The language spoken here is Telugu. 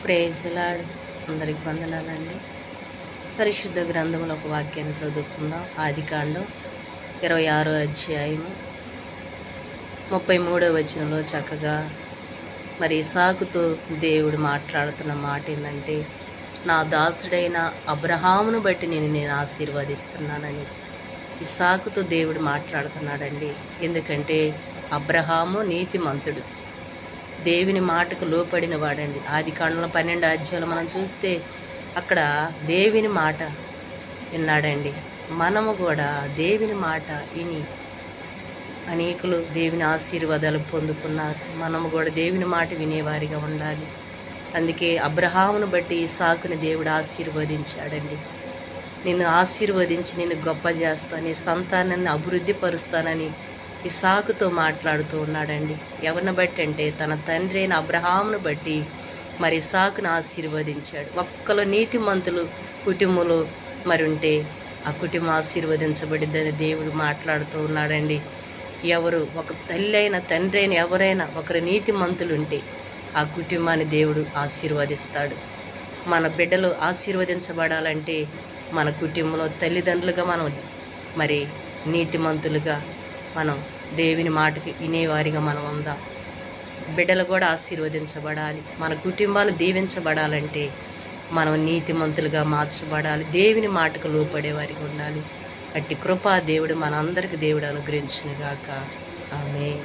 Praise lord. అందరికి వందనాలండి. పరిశుద్ధ గ్రంథంలో ఒక వాక్యాన్ని చదువుకుందాం. ఆదికాండం 26వ అధ్యాయము 33వ వచనంలో చక్కగా మరి ఇసాకుతో దేవుడు మాట్లాడుతున్న మాట ఏంటంటే, నా దాసుడైన అబ్రహామును బట్టి నేను ఆశీర్వదిస్తున్నానని ఇసాకుతో దేవుడు మాట్లాడుతున్నాడండి. ఎందుకంటే అబ్రహాము నీతిమంతుడు, దేవుని మాటకు లోపడిన వాడండి. ఆదికాండంలో 12 అధ్యాయాలు మనం చూస్తే అక్కడ దేవుని మాట విన్నాడండి. మనము కూడా దేవుని మాట విని అనేకులు దేవుని ఆశీర్వాదాలు పొందుకున్నారు. మనము కూడా దేవుని మాట వినేవారిగా ఉండాలి. అందుకే అబ్రహామును బట్టి ఇసాకుని దేవుడు ఆశీర్వదించాడండి. నిన్ను ఆశీర్వదించి నిన్ను గొప్ప చేస్తా, నీ సంతానాన్ని అభివృద్ధి పరుస్తానని ఇసాకుతో మాట్లాడుతూ ఉన్నాడండి. ఎవరిని బట్టి అంటే తన తండ్రి అయిన అబ్రహామును బట్టి మరి ఇసాకును ఆశీర్వదించాడు. ఒక్కలో నీతిమంతులు కుటుంబంలో మరి ఉంటే ఆ కుటుంబం ఆశీర్వదించబడిద్దని దేవుడు మాట్లాడుతూ ఉన్నాడండి. ఎవరు ఒక తల్లి అయినా తండ్రి అయినా ఎవరైనా ఒకరు నీతిమంతులు ఉంటే ఆ కుటుంబాన్ని దేవుడు ఆశీర్వదిస్తాడు. మన బిడ్డలు ఆశీర్వదించబడాలంటే మన కుటుంబంలో తల్లిదండ్రులుగా మనం మరి నీతిమంతులుగా మనం దేవుని మాటకి వినేవారిగా మనం ఉందాం. బిడ్డలు కూడా ఆశీర్వదించబడాలి. మన కుటుంబాలు దీవించబడాలంటే మనం నీతిమంతులుగా మార్చబడాలి. దేవుని మాటకు లోపడేవారిగా ఉండాలి. అట్టి కృపా దేవుడు మనందరికి దేవుడు అనుగ్రహించునుగాక. ఆమేన్.